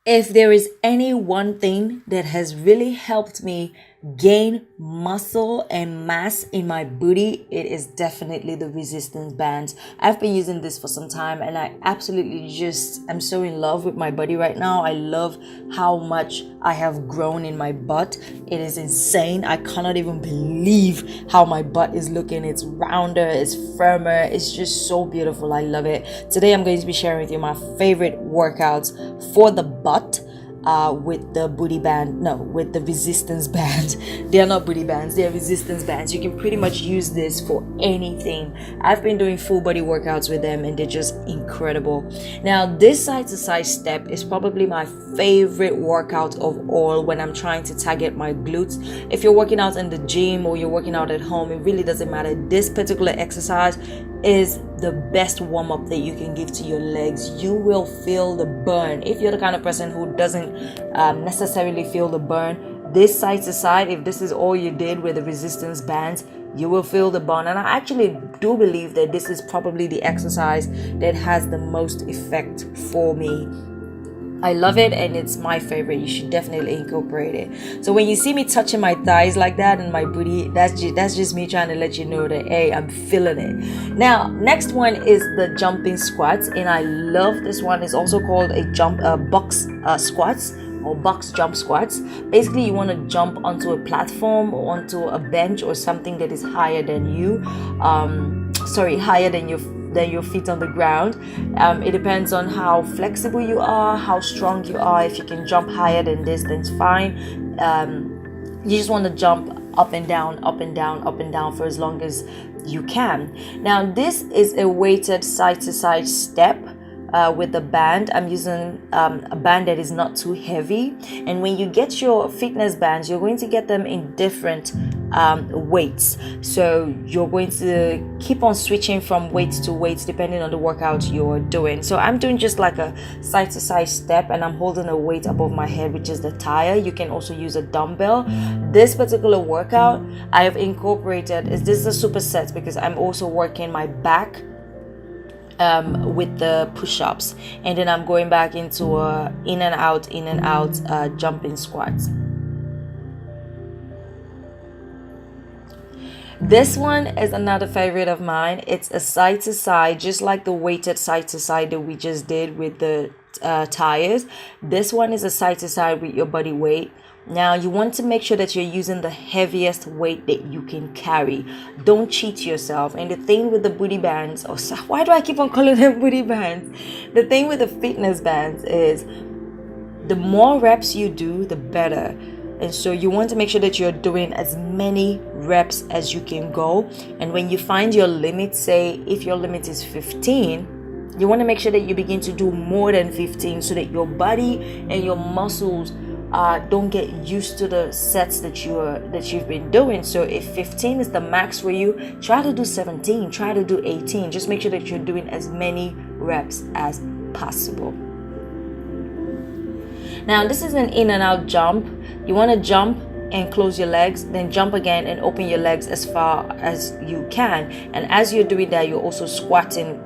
If there is any one thing that has really helped me gain muscle and mass in my booty, it is definitely the resistance bands. I've been using this for some time and I absolutely just am so in love with my body right now. I love how much I have grown in my butt. It is insane. I cannot even believe how my butt is looking. It's rounder, it's firmer, it's just so beautiful. I love it. Today I'm going to be sharing with you my favorite workouts for the butt, with the booty band, no, with the resistance band. They are not booty bands, they are resistance bands. You can pretty much use this for anything. I've been doing full body workouts with them and they're just incredible. Now, this side to side step is probably my favorite workout of all when I'm trying to target my glutes. If you're working out in the gym or you're working out at home, it really doesn't matter. This particular exercise is the best warm-up that you can give to your legs. You will feel the burn. If you're the kind of person who doesn't necessarily feel the burn, this side to side, if this is all you did with the resistance bands, you will feel the burn. And I actually do believe that this is probably the exercise that has the most effect for me. I love it and it's my favorite. You should definitely incorporate it. So when you see me touching my thighs like that and my booty, that's just me trying to let you know that, hey, I'm feeling it. Now, next one is the jumping squats, and I love this one. It's also called a box squats or box jump squats. Basically, you want to jump onto a platform or onto a bench or something that is higher than you. Higher than your feet on the ground. It depends on how flexible you are, how strong you are. If you can jump higher than this, then it's fine. You just want to jump up and down, up and down, up and down for as long as you can. Now, this is a weighted side to side step. With the band, I'm using a band that is not too heavy. And when you get your fitness bands, you're going to get them in different weights. So you're going to keep on switching from weights to weights depending on the workout you're doing. So I'm doing just like a side to side step and I'm holding a weight above my head, which is the tire. You can also use a dumbbell. This particular workout I have incorporated this is a superset because I'm also working my back with the push-ups, and then I'm going back into in and out jumping squats. This one is another favorite of mine. It's a side to side, just like the weighted side to side that we just did with the tires. This one is a side to side with your body weight. Now, you want to make sure that you're using the heaviest weight that you can carry. Don't cheat yourself. And the thing with the booty bands, why do I keep on calling them booty bands? The thing with the fitness bands is the more reps you do, the better. And so you want to make sure that you're doing as many reps as you can go. And when you find your limit, say if your limit is 15, you want to make sure that you begin to do more than 15 so that your body and your muscles don't get used to the sets that you've been doing. So if 15 is the max for you, try to do 17, try to do 18. Just make sure that you're doing as many reps as possible. Now, this is an in and out jump. You want to jump and close your legs, then jump again and open your legs as far as you can. And as you're doing that, you're also squatting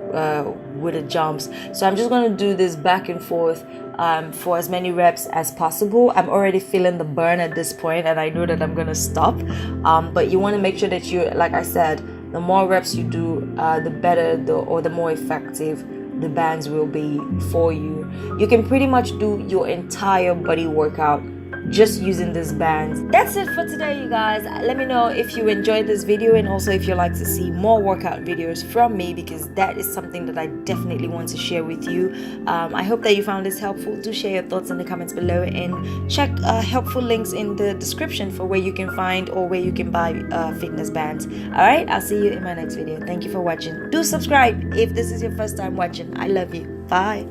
with the jumps. So I'm just going to do this back and forth for as many reps as possible. I'm already feeling the burn at this point and I know that I'm going to stop. But you want to make sure that you, like I said, the more reps you do, the better the more effective the bands will be for you. You can pretty much do your entire body workout just using these bands. That's it for today, you guys. Let me know if you enjoyed this video and also if you like to see more workout videos from me, because that is something that I definitely want to share with you. I hope that you found this helpful. Do share your thoughts in the comments below and check helpful links in the description for where you can find or where you can buy fitness bands. Alright, I'll see you in my next video. Thank you for watching. Do subscribe if this is your first time watching. I love you. Bye.